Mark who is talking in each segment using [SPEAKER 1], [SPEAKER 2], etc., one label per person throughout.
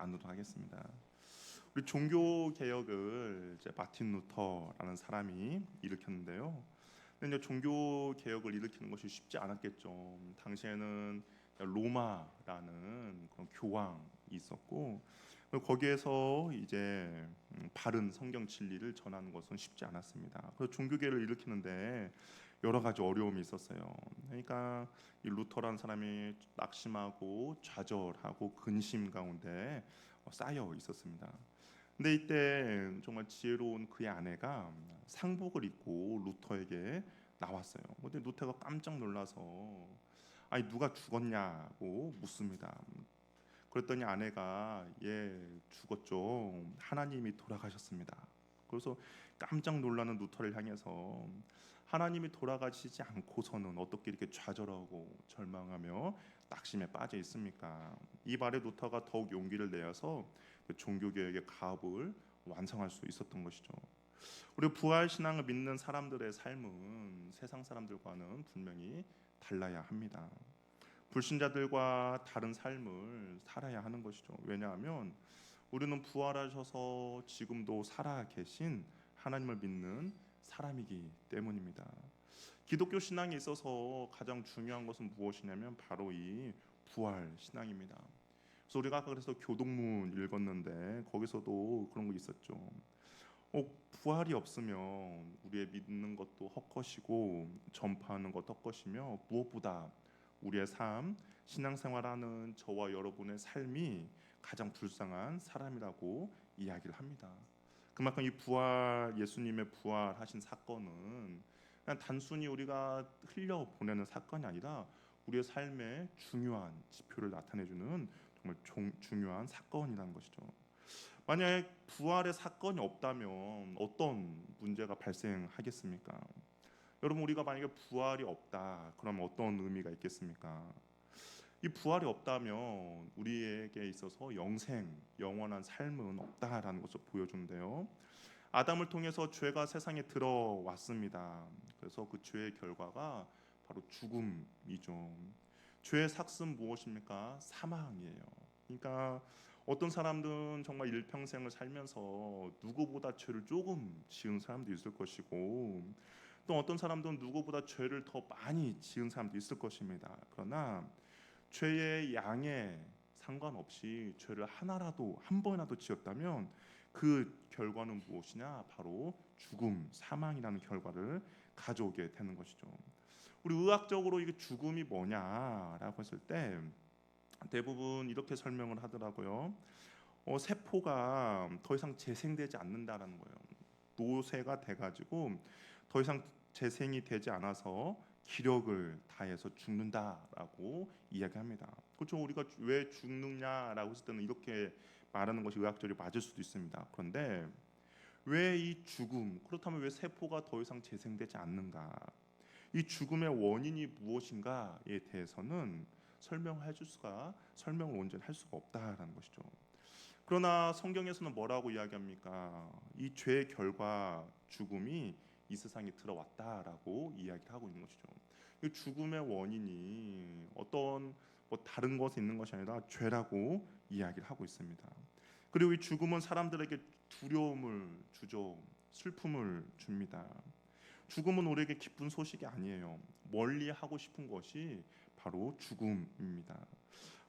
[SPEAKER 1] 나누도록 하겠습니다. 우리 종교 개혁을 이제 마틴 루터라는 사람이 일으켰는데요. 근데 이제 종교 개혁을 일으키는 것이 쉽지 않았겠죠. 당시에는 로마라는 그런 교황이 있었고 거기에서 이제 바른 성경 진리를 전하는 것은 쉽지 않았습니다. 그래서 종교개혁을 일으키는데 여러 가지 어려움이 있었어요. 그러니까 이 루터라는 사람이 낙심하고 좌절하고 근심 가운데 쌓여 있었습니다. 근데 이때 정말 지혜로운 그의 아내가 상복을 입고 루터에게 나왔어요. 근데 루터가 깜짝 놀라서 아니 누가 죽었냐고 묻습니다. 그랬더니 아내가 죽었죠. 하나님이 돌아가셨습니다. 그래서 깜짝 놀라는 루터를 향해서 하나님이 돌아가시지 않고서는 어떻게 이렇게 좌절하고 절망하며 낙심에 빠져 있습니까? 이 말에 루터가 더욱 용기를 내어서 그 종교개혁의 가업을 완성할 수 있었던 것이죠. 우리 부활 신앙을 믿는 사람들의 삶은 세상 사람들과는 분명히 달라야 합니다. 불신자들과 다른 삶을 살아야 하는 것이죠. 왜냐하면 우리는 부활하셔서 지금도 살아 계신 하나님을 믿는 사람이기 때문입니다. 기독교 신앙에 있어서 가장 중요한 것은 무엇이냐면 바로 이 부활 신앙입니다. 그래서 우리가 아까 그래서 교동문 읽었는데 거기서도 그런 거 있었죠. 부활이 없으면 우리의 믿는 것도 헛것이고 전파하는 것도 헛것이며 무엇보다 우리의 삶, 신앙생활하는 저와 여러분의 삶이 가장 불쌍한 사람이라고 이야기를 합니다. 그만큼 이 부활, 예수님의 부활하신 사건은 그냥 단순히 우리가 흘려 보내는 사건이 아니라 우리의 삶의 중요한 지표를 나타내주는 정말 중요한 사건이라는 것이죠. 만약에 부활의 사건이 없다면 어떤 문제가 발생하겠습니까? 여러분 우리가 만약에 부활이 없다 그러면 어떤 의미가 있겠습니까? 이 부활이 없다면 우리에게 있어서 영생, 영원한 삶은 없다라는 것을 보여주는데요. 아담을 통해서 죄가 세상에 들어왔습니다. 그래서 그 죄의 결과가 바로 죽음이죠. 죄의 삭은 무엇입니까? 사망이에요. 그러니까 어떤 사람들은 정말 일평생을 살면서 누구보다 죄를 조금 지은 사람도 있을 것이고 또 어떤 사람들은 누구보다 죄를 더 많이 지은 사람도 있을 것입니다. 그러나 죄의 양에 상관없이 죄를 하나라도 한 번이라도 지었다면 그 결과는 무엇이냐? 바로 죽음, 사망이라는 결과를 가져오게 되는 것이죠. 우리 의학적으로 이게 죽음이 뭐냐라고 했을 때 대부분 이렇게 설명을 하더라고요. 세포가 더 이상 재생되지 않는다라는 거예요. 노쇠가 돼가지고 더 이상 재생이 되지 않아서 기력을 다해서 죽는다라고 이야기합니다. 그렇죠? 우리가 왜 죽느냐라고 했을 때는 이렇게 말하는 것이 의학적으로 맞을 수도 있습니다. 그런데 왜 이 죽음, 그렇다면 왜 세포가 더 이상 재생되지 않는가? 이 죽음의 원인이 무엇인가에 대해서는 설명을 온전히 할 수가 없다라는 것이죠. 그러나 성경에서는 뭐라고 이야기합니까? 이 죄의 결과 죽음이 이 세상에 들어왔다라고 이야기를 하고 있는 것이죠. 이 죽음의 원인이 어떤 다른 것에 있는 것이 아니라 죄라고 이야기를 하고 있습니다. 그리고 이 죽음은 사람들에게 두려움을 주죠. 슬픔을 줍니다. 죽음은 우리에게 기쁜 소식이 아니에요. 멀리 하고 싶은 것이 바로 죽음입니다.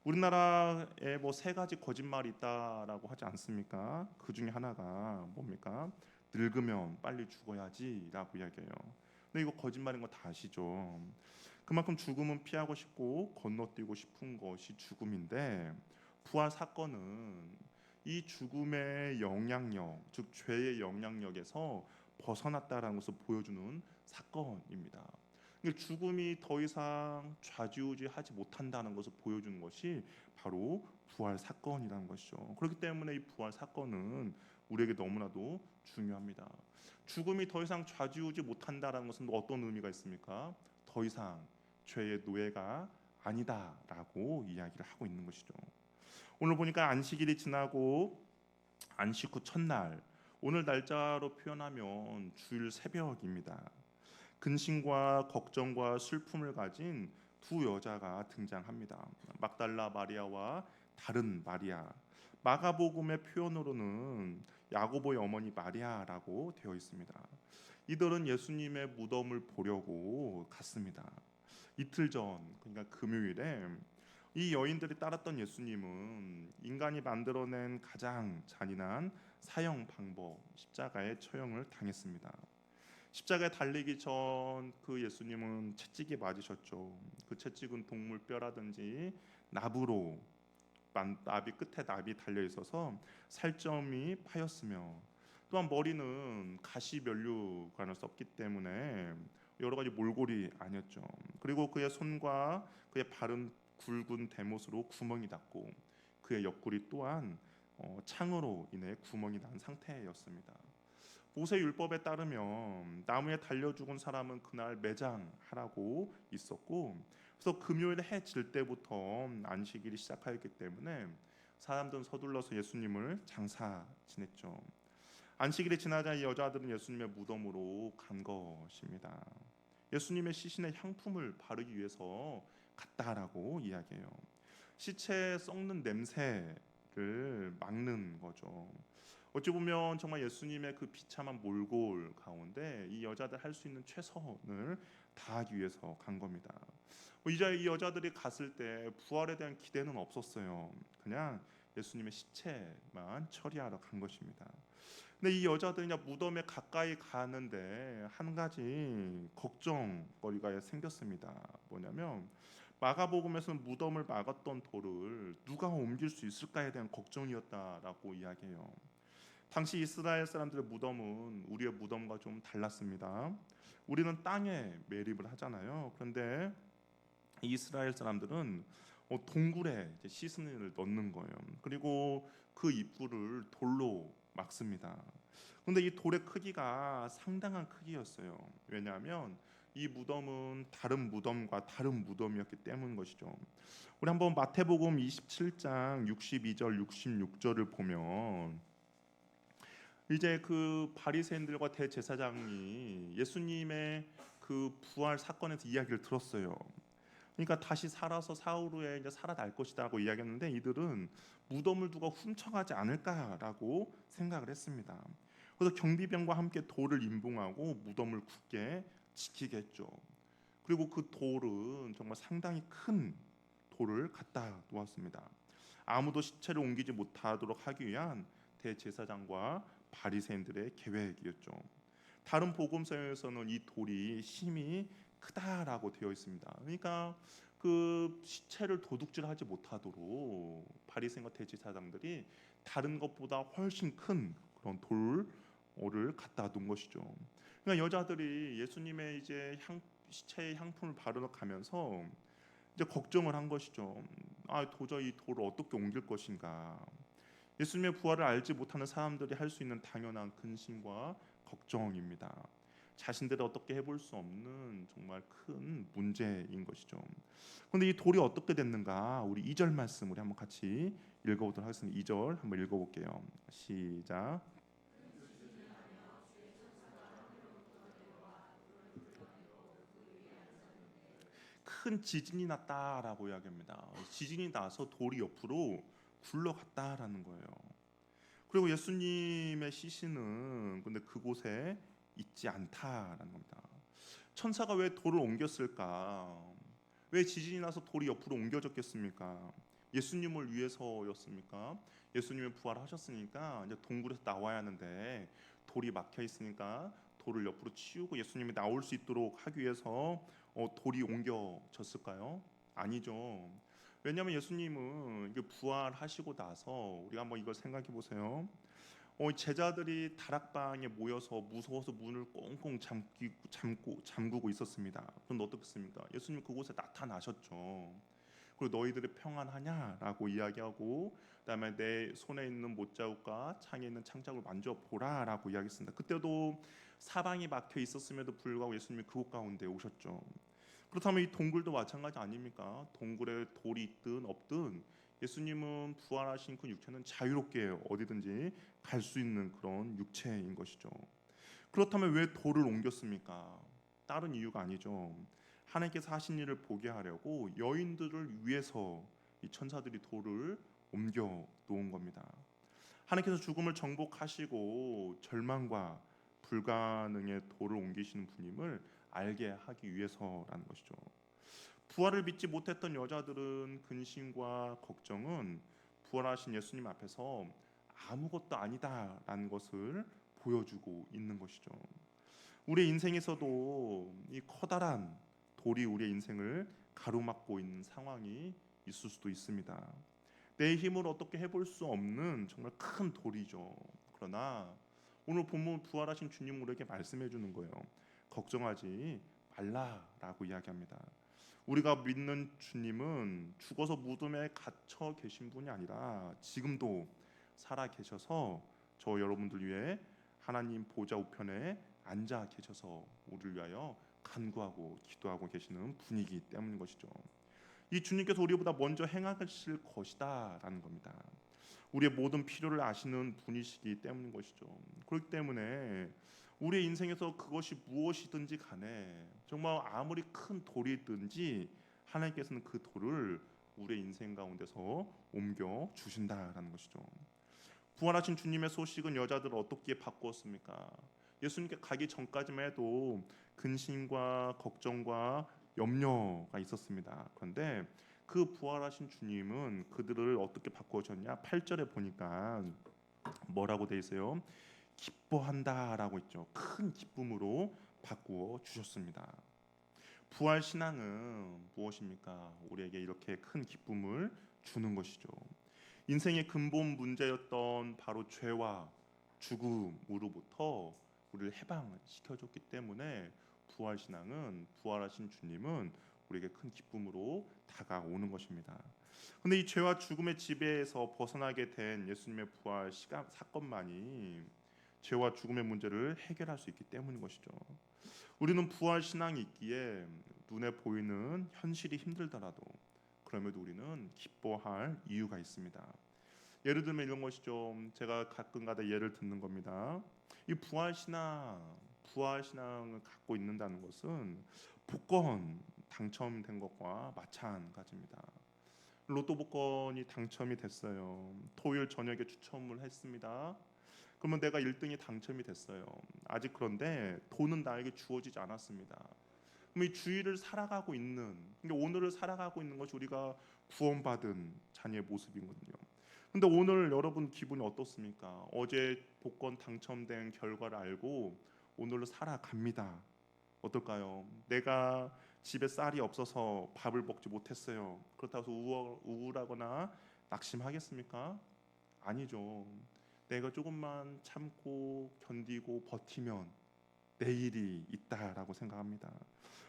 [SPEAKER 1] 우리나라에 뭐 세 가지 거짓말이 있다라고 하지 않습니까? 그 중에 하나가 뭡니까? 늙으면 빨리 죽어야지라고 이야기해요. 근데 이거 거짓말인 거 다 아시죠? 그만큼 죽음은 피하고 싶고 건너뛰고 싶은 것이 죽음인데 부활 사건은 이 죽음의 영향력, 즉 죄의 영향력에서 벗어났다라는 것을 보여주는 사건입니다. 죽음이 더 이상 좌지우지하지 못한다는 것을 보여주는 것이 바로 부활 사건이라는 것이죠. 그렇기 때문에 이 부활 사건은 우리에게 너무나도 중요합니다. 죽음이 더 이상 좌지우지 못한다라는 것은 어떤 의미가 있습니까? 더 이상 죄의 노예가 아니다라고 이야기를 하고 있는 것이죠. 오늘 보니까 안식일이 지나고 안식 후 첫날, 오늘 날짜로 표현하면 주일 새벽입니다. 근심과 걱정과 슬픔을 가진 두 여자가 등장합니다. 막달라 마리아와 다른 마리아. 마가복음의 표현으로는 야고보의 어머니 마리아라고 되어 있습니다. 이들은 예수님의 무덤을 보려고 갔습니다. 이틀 전, 그러니까 금요일에 이 여인들이 따랐던 예수님은 인간이 만들어낸 가장 잔인한 사형 방법, 십자가의 처형을 당했습니다. 십자가에 달리기 전 그 예수님은 채찍에 맞으셨죠. 그 채찍은 동물 뼈라든지 나부로 나비 끝에 나비 달려 있어서 살점이 파였으며, 또한 머리는 가시 면류관을 썼기 때문에 여러 가지 몰골이 아니었죠. 그리고 그의 손과 그의 발은 굵은 대못으로 구멍이 났고, 그의 옆구리 또한 창으로 인해 구멍이 난 상태였습니다. 모세 율법에 따르면 나무에 달려 죽은 사람은 그날 매장하라고 있었고, 그래서 금요일 해 질 때부터 안식일이 시작하였기 때문에 사람들은 서둘러서 예수님을 장사 지냈죠. 안식일이 지나자 이 여자들은 예수님의 무덤으로 간 것입니다. 예수님의 시신에 향품을 바르기 위해서 갔다라고 이야기해요. 시체에 썩는 냄새를 막는 거죠. 어찌 보면 정말 예수님의 그 비참한 몰골 가운데 이 여자들 할 수 있는 최선을 다하기 위해서 간 겁니다. 이제 이 여자들이 갔을 때 부활에 대한 기대는 없었어요. 그냥 예수님의 시체만 처리하러 간 것입니다. 근데 이 여자들이 무덤에 가까이 가는데 한 가지 걱정거리가 생겼습니다. 뭐냐면 마가복음에서는 무덤을 막았던 돌을 누가 옮길 수 있을까에 대한 걱정이었다라고 이야기해요. 당시 이스라엘 사람들의 무덤은 우리의 무덤과 좀 달랐습니다. 우리는 땅에 매립을 하잖아요. 그런데 이스라엘 사람들은 동굴에 이제 시신을 넣는 거예요. 그리고 그 입구를 돌로 막습니다. 그런데 이 돌의 크기가 상당한 크기였어요. 왜냐하면 이 무덤은 다른 무덤과 다른 무덤이었기 때문인 것이죠. 우리 한번 마태복음 27장 62절 66절을 보면, 이제 그 바리새인들과 대제사장이 예수님의 그 부활 사건에서 이야기를 들었어요. 그러니까 다시 살아서 사흘 후에 이제 살아날 것이다라고 이야기했는데, 이들은 무덤을 누가 훔쳐가지 않을까라고 생각을 했습니다. 그래서 경비병과 함께 돌을 임봉하고 무덤을 굳게 지키겠죠. 그리고 그 돌은 정말 상당히 큰 돌을 갖다 놓았습니다. 아무도 시체를 옮기지 못하도록 하기 위한 대제사장과 바리새인들의 계획이었죠. 다른 복음서에서는 이 돌이 심히 크다라고 되어 있습니다. 그러니까 그 시체를 도둑질하지 못하도록 바리새인과 대제사장들이 다른 것보다 훨씬 큰 그런 돌을 갖다 놓은 것이죠. 그러니까 여자들이 예수님의 이제 시체에 향품을 바르러 가면서 이제 걱정을 한 것이죠. 도저히 이 돌을 어떻게 옮길 것인가. 예수님의 부활을 알지 못하는 사람들이 할 수 있는 당연한 근심과 걱정입니다. 자신들이 어떻게 해볼 수 없는 정말 큰 문제인 것이죠. 그런데 이 돌이 어떻게 됐는가? 우리 2절 말씀 우리 한번 같이 읽어보도록 하겠습니다. 2절 한번 읽어볼게요. 시작. 큰 지진이 났다라고 이야기합니다. 지진이 나서 돌이 옆으로 굴러갔다라는 거예요. 그리고 예수님의 시신은 근데 그곳에 있지 않다라는 겁니다. 천사가 왜 돌을 옮겼을까? 왜 지진이 나서 돌이 옆으로 옮겨졌겠습니까? 예수님을 위해서였습니까? 예수님이 부활하셨으니까 이제 동굴에서 나와야 하는데 돌이 막혀 있으니까 돌을 옆으로 치우고 예수님이 나올 수 있도록 하기 위해서 돌이 옮겨졌을까요? 아니죠. 왜냐하면 예수님은 이게 부활하시고 나서 우리가 한번 이걸 생각해 보세요. 제자들이 다락방에 모여서 무서워서 문을 꽁꽁 잠그고 있었습니다. 그런데 어떻겠습니까? 예수님 그곳에 나타나셨죠. 그리고 너희들이 평안하냐라고 이야기하고, 그다음에 내 손에 있는 못자국과 창에 있는 창자국을 만져보라라고 이야기했습니다. 그때도 사방이 막혀 있었음에도 불구하고 예수님이 그곳 가운데 오셨죠. 그렇다면 이 동굴도 마찬가지 아닙니까? 동굴에 돌이 있든 없든 예수님은 부활하신 그 육체는 자유롭게 어디든지 갈 수 있는 그런 육체인 것이죠. 그렇다면 왜 돌을 옮겼습니까? 다른 이유가 아니죠. 하나님께서 하신 일을 보게 하려고 여인들을 위해서 이 천사들이 돌을 옮겨 놓은 겁니다. 하나님께서 죽음을 정복하시고 절망과 불가능의 도를 옮기시는 분임을 알게 하기 위해서라는 것이죠. 부활을 믿지 못했던 여자들은 근심과 걱정은 부활하신 예수님 앞에서 아무것도 아니다라는 것을 보여주고 있는 것이죠. 우리의 인생에서도 이 커다란 돌이 우리의 인생을 가로막고 있는 상황이 있을 수도 있습니다. 내 힘으로 어떻게 해볼 수 없는 정말 큰 돌이죠. 그러나 오늘 본문 부활하신 주님 우리에게 말씀해 주는 거예요. 걱정하지 말라라고 이야기합니다. 우리가 믿는 주님은 죽어서 무덤에 갇혀 계신 분이 아니라 지금도 살아 계셔서 저 여러분들 위해 하나님 보좌 우편에 앉아 계셔서 우리를 위하여 간구하고 기도하고 계시는 분이기 때문인 것이죠. 이 주님께서 우리보다 먼저 행하실 것이다라는 겁니다. 우리의 모든 필요를 아시는 분이시기 때문인 것이죠. 그렇기 때문에 우리의 인생에서 그것이 무엇이든지 간에 정말 아무리 큰 돌이든지 하나님께서는 그 돌을 우리의 인생 가운데서 옮겨 주신다라는 것이죠. 부활하신 주님의 소식은 여자들을 어떻게 바꾸었습니까? 예수님께 가기 전까지만 해도 근심과 걱정과 염려가 있었습니다. 그런데 그 부활하신 주님은 그들을 어떻게 바꾸셨냐? 8절에 보니까 뭐라고 돼 있어요? 기뻐한다라고 있죠. 큰 기쁨으로 바꾸어 주셨습니다. 부활 신앙은 무엇입니까? 우리에게 이렇게 큰 기쁨을 주는 것이죠. 인생의 근본 문제였던 바로 죄와 죽음으로부터 우리를 해방시켜줬기 때문에 부활 신앙은 부활하신 주님은 우리에게 큰 기쁨으로 다가오는 것입니다. 그런데 이 죄와 죽음의 지배에서 벗어나게 된 예수님의 부활 사건만이 죄와 죽음의 문제를 해결할 수 있기 때문인 것이죠. 우리는 부활 신앙이 있기에 눈에 보이는 현실이 힘들더라도 그럼에도 우리는 기뻐할 이유가 있습니다. 예를 들면 이런 것이죠. 제가 가끔가다 예를 듣는 겁니다. 이 부활 신앙을 갖고 있는다는 것은 복권 당첨된 것과 마찬가지입니다. 로또 복권이 당첨이 됐어요. 토요일 저녁에 추첨을 했습니다. 그러면 내가 1등이 당첨이 됐어요. 아직 그런데 돈은 나에게 주어지지 않았습니다. 그럼 이 주일을 살아가고 있는, 그러니까 오늘을 살아가고 있는 것이 우리가 구원받은 자녀의 모습이거든요. 근데 오늘 여러분 기분이 어떻습니까? 어제 복권 당첨된 결과를 알고 오늘로 살아갑니다. 어떨까요? 내가 집에 쌀이 없어서 밥을 먹지 못했어요. 그렇다고 해서 우울하거나 낙심하겠습니까? 아니죠. 내가 조금만 참고 견디고 버티면 내일이 있다라고 생각합니다.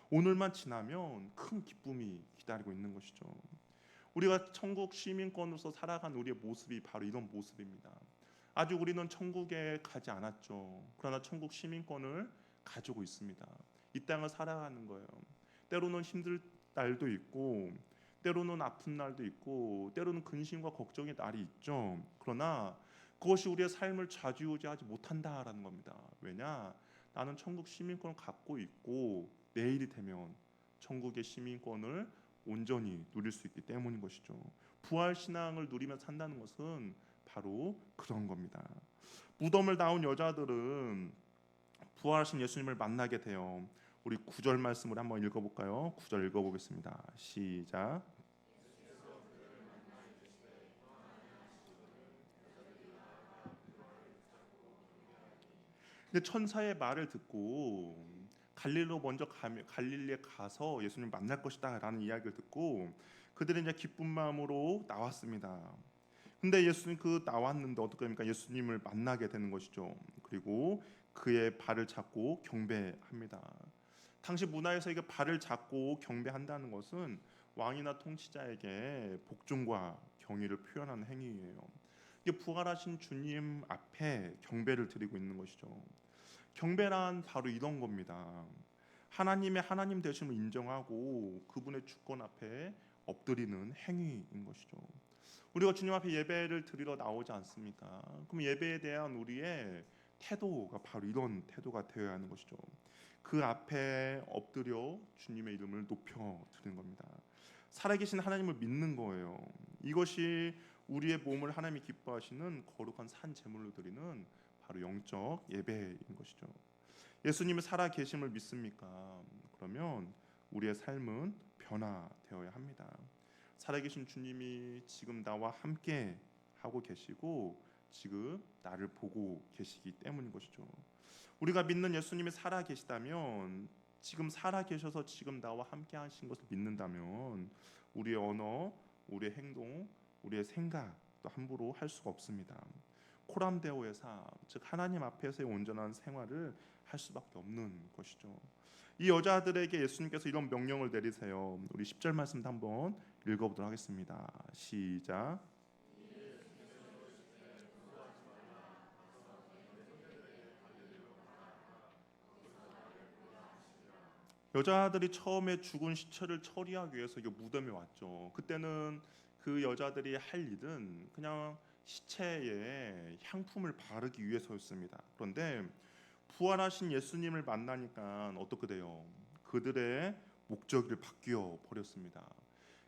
[SPEAKER 1] 오늘만 지나면 큰 기쁨이 기다리고 있는 것이죠. 우리가 천국 시민권으로서 살아간 우리의 모습이 바로 이런 모습입니다. 아직 우리는 천국에 가지 않았죠. 그러나 천국 시민권을 가지고 있습니다. 이 땅을 살아가는 거예요. 때로는 힘들 날도 있고 때로는 아픈 날도 있고 때로는 근심과 걱정의 날이 있죠. 그러나 그것이 우리의 삶을 좌지우지하지 못한다라는 겁니다. 왜냐? 나는 천국 시민권을 갖고 있고 내일이 되면 천국의 시민권을 온전히 누릴 수 있기 때문인 것이죠. 부활 신앙을 누리며 산다는 것은 바로 그런 겁니다. 무덤을 나온 여자들은 부활하신 예수님을 만나게 돼요. 우리 9절 말씀을 한번 읽어볼까요? 9절 읽어보겠습니다. 시작. 근데 천사의 말을 듣고 갈릴리에 가서 예수님 만날 것이다라는 이야기를 듣고 그들은 이제 기쁜 마음으로 나왔습니다. 근데 예수님 나왔는데 어떻게 됩니까? 예수님을 만나게 되는 것이죠. 그리고 그의 발을 잡고 경배합니다. 당시 문화에서 이게 발을 잡고 경배한다는 것은 왕이나 통치자에게 복종과 경의를 표현하는 행위예요. 이게 부활하신 주님 앞에 경배를 드리고 있는 것이죠. 경배란 바로 이런 겁니다. 하나님의 하나님 되심을 인정하고 그분의 주권 앞에 엎드리는 행위인 것이죠. 우리가 주님 앞에 예배를 드리러 나오지 않습니까? 그럼 예배에 대한 우리의 태도가 바로 이런 태도가 되어야 하는 것이죠. 그 앞에 엎드려 주님의 이름을 높여 드리는 겁니다. 살아계신 하나님을 믿는 거예요. 이것이 우리의 몸을 하나님이 기뻐하시는 거룩한 산 제물로 드리는 바로 영적 예배인 것이죠. 예수님이 살아 계심을 믿습니까? 그러면 우리의 삶은 변화되어야 합니다. 살아계신 주님이 지금 나와 함께 하고 계시고 지금 나를 보고 계시기 때문인 것이죠. 우리가 믿는 예수님이 살아 계시다면, 지금 살아 계셔서 지금 나와 함께 하신 것을 믿는다면 우리의 언어, 우리의 행동, 우리의 생각도 함부로 할 수가 없습니다. 코람데오의 삶, 즉 하나님 앞에서의 온전한 생활을 할 수밖에 없는 것이죠. 이 여자들에게 예수님께서 이런 명령을 내리세요. 우리 10절 말씀도 한번 읽어보도록 하겠습니다. 시작. 여자들이 처음에 죽은 시체를 처리하기 위해서 이 무덤에 왔죠. 그때는 그 여자들이 할 일은 그냥 시체에 향품을 바르기 위해서였습니다. 그런데 부활하신 예수님을 만나니까 어떻게 돼요? 그들의 목적이 바뀌어 버렸습니다.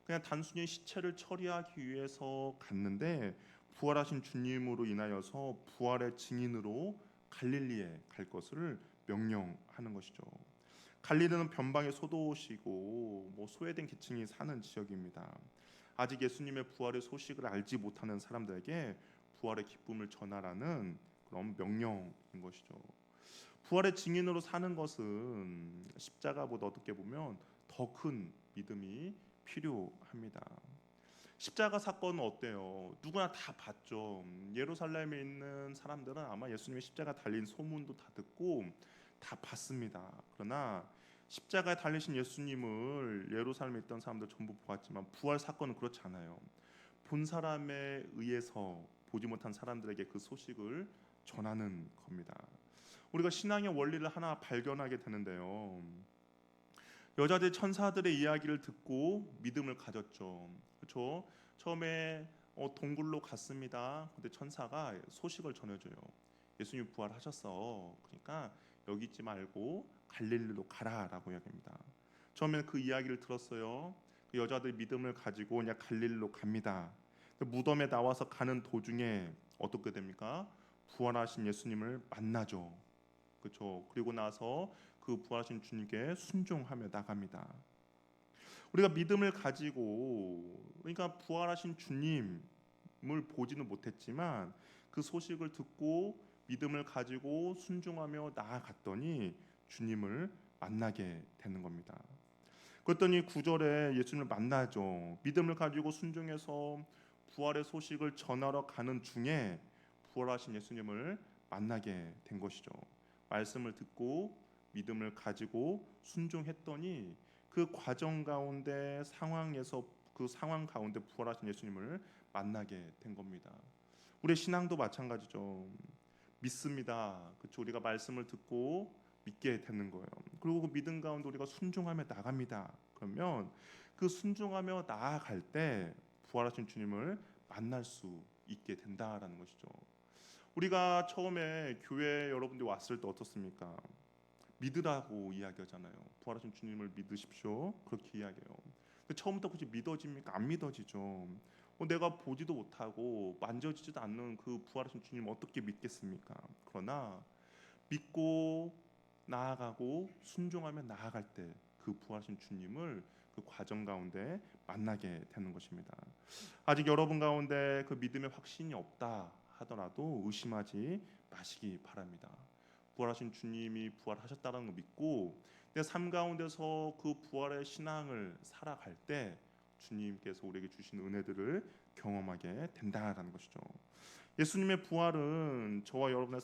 [SPEAKER 1] 그냥 단순히 시체를 처리하기 위해서 갔는데 부활하신 주님으로 인하여서 부활의 증인으로 갈릴리에 갈 것을 명령하는 것이죠. 갈릴리는 변방의 소도시고 소외된 계층이 사는 지역입니다. 아직 예수님의 부활의 소식을 알지 못하는 사람들에게 부활의 기쁨을 전하라는 그런 명령인 것이죠. 부활의 증인으로 사는 것은 십자가보다 어떻게 보면 더 큰 믿음이 필요합니다. 십자가 사건은 어때요? 누구나 다 봤죠. 예루살렘에 있는 사람들은 아마 예수님의 십자가 달린 소문도 다 듣고 다 봤습니다. 그러나 십자가에 달리신 예수님을 예루살렘에 있던 사람들 전부 보았지만 부활 사건은 그렇지 않아요. 본 사람에 의해서 보지 못한 사람들에게 그 소식을 전하는 겁니다. 우리가 신앙의 원리를 하나 발견하게 되는데요. 여자들 천사들의 이야기를 듣고 믿음을 가졌죠. 그렇죠? 처음에 동굴로 갔습니다. 근데 천사가 소식을 전해줘요. 예수님 부활하셨어. 그러니까 여기 있지 말고 갈릴리로 가라라고 이야기합니다. 처음에는 그 이야기를 들었어요. 그 여자들 믿음을 가지고 그냥 갈릴리로 갑니다. 무덤에 나와서 가는 도중에 어떻게 됩니까? 부활하신 예수님을 만나죠. 그렇죠? 그리고 나서 그 부활하신 주님께 순종하며 나갑니다. 우리가 믿음을 가지고, 그러니까 부활하신 주님을 보지는 못했지만 그 소식을 듣고 믿음을 가지고 순종하며 나아갔더니 주님을 만나게 되는 겁니다. 그랬더니 9절에 예수님을 만나죠. 믿음을 가지고 순종해서 부활의 소식을 전하러 가는 중에 부활하신 예수님을 만나게 된 것이죠. 말씀을 듣고 믿음을 가지고 순종했더니 그 과정 가운데 상황에서 그 상황 가운데 부활하신 예수님을 만나게 된 겁니다. 우리의 신앙도 마찬가지죠. 믿습니다. 그렇죠. 우리가 말씀을 듣고 믿게 되는 거예요. 그리고 그 믿음 가운데 우리가 순종하며 나갑니다. 그러면 그 순종하며 나아갈 때 부활하신 주님을 만날 수 있게 된다라는 것이죠. 우리가 처음에 교회 여러분들이 왔을 때 어떻습니까? 믿으라고 이야기하잖아요. 부활하신 주님을 믿으십시오. 그렇게 이야기해요. 근데 처음부터 굳이 믿어집니까? 안 믿어지죠. 내가 보지도 못하고 만져지지도 않는 그 부활하신 주님 어떻게 믿겠습니까? 그러나 믿고 나아가고 순종하며 나아갈 때 그 부활하신 주님을 그 과정 가운데 만나게 되는 것입니다. 아직 여러분 가운데 그 믿음의 확신이 없다 하더라도 의심하지 마시기 바랍니다. 부활하신 주님이 부활하셨다는 걸 믿고 내 삶 가운데서 그 부활의 신앙을 살아갈 때 주님께서 우리에게 주신 은혜들을 경험하게 된다라는 것이죠. 예수님의 부활은 저와 여러분의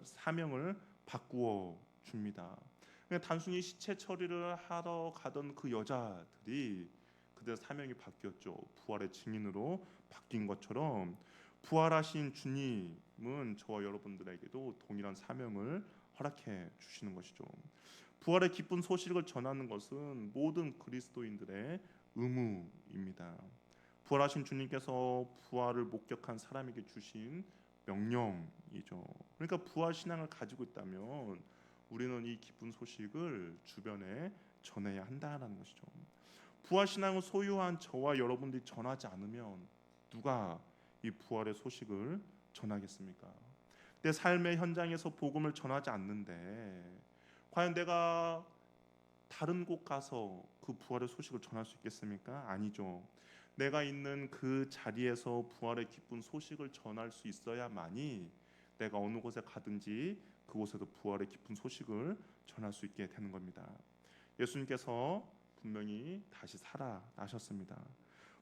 [SPEAKER 1] 사명을 바꾸어 줍니다. 그냥 단순히 시체 처리를 하러 가던 그 여자들이 그들의 사명이 바뀌었죠. 부활의 증인으로 바뀐 것처럼 부활하신 주님은 저와 여러분들에게도 동일한 사명을 허락해 주시는 것이죠. 부활의 기쁜 소식을 전하는 것은 모든 그리스도인들의 의무입니다. 부활하신 주님께서 부활을 목격한 사람에게 주신 명령이죠. 그러니까 부활 신앙을 가지고 있다면 우리는 이 기쁜 소식을 주변에 전해야 한다는 것이죠. 부활 신앙을 소유한 저와 여러분들이 전하지 않으면 누가 이 부활의 소식을 전하겠습니까? 내 삶의 현장에서 복음을 전하지 않는데 과연 내가 다른 곳 가서 그 부활의 소식을 전할 수 있겠습니까? 아니죠. 내가 있는 그 자리에서 부활의 기쁜 소식을 전할 수 있어야만이 내가 어느 곳에 가든지 그곳에도 부활의 기쁜 소식을 전할 수 있게 되는 겁니다. 예수님께서 분명히 다시 살아나셨습니다.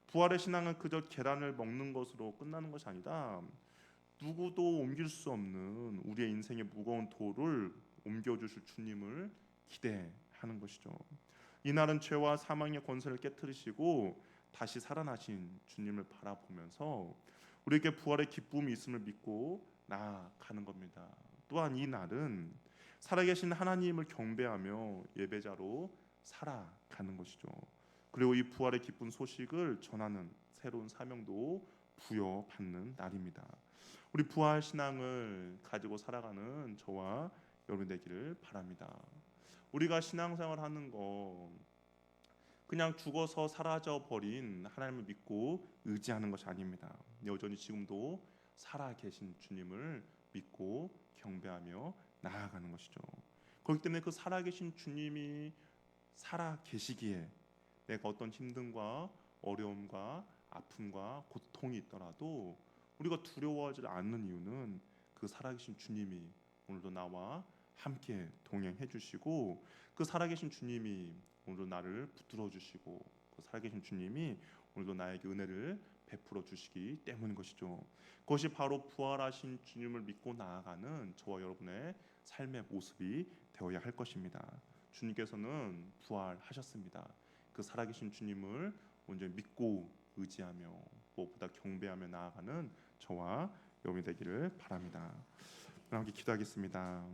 [SPEAKER 1] 부활의 신앙은 그저 계란을 먹는 것으로 끝나는 것이 아니다. 누구도 옮길 수 없는 우리의 인생의 무거운 돌을 옮겨주실 주님을 기대하는 것이죠. 이날은 죄와 사망의 권세를 깨뜨리시고 다시 살아나신 주님을 바라보면서 우리에게 부활의 기쁨이 있음을 믿고 나아가는 겁니다. 또한 이 날은 살아계신 하나님을 경배하며 예배자로 살아가는 것이죠. 그리고 이 부활의 기쁜 소식을 전하는 새로운 사명도 부여받는 날입니다. 우리 부활 신앙을 가지고 살아가는 저와 여러분 되기를 바랍니다. 우리가 신앙생활 하는 거 그냥 죽어서 사라져 버린 하나님을 믿고 의지하는 것이 아닙니다. 여전히 지금도 살아 계신 주님을 믿고 경배하며 나아가는 것이죠. 그렇기 때문에 그 살아 계신 주님이 살아 계시기에 내가 어떤 힘듦과 어려움과 아픔과 고통이 있더라도 우리가 두려워하지 않는 이유는 그 살아계신 주님이 오늘도 나와 함께 동행해 주시고 그 살아계신 주님이 오늘도 나를 붙들어 주시고 그 살아계신 주님이 오늘도 나에게 은혜를 베풀어 주시기 때문인 것이죠. 그것이 바로 부활하신 주님을 믿고 나아가는 저와 여러분의 삶의 모습이 되어야 할 것입니다. 주님께서는 부활하셨습니다. 그 살아계신 주님을 먼저 믿고 의지하며 무엇보다 경배하며 나아가는 저와 여러분이 되기를 바랍니다. 함께 기도하겠습니다.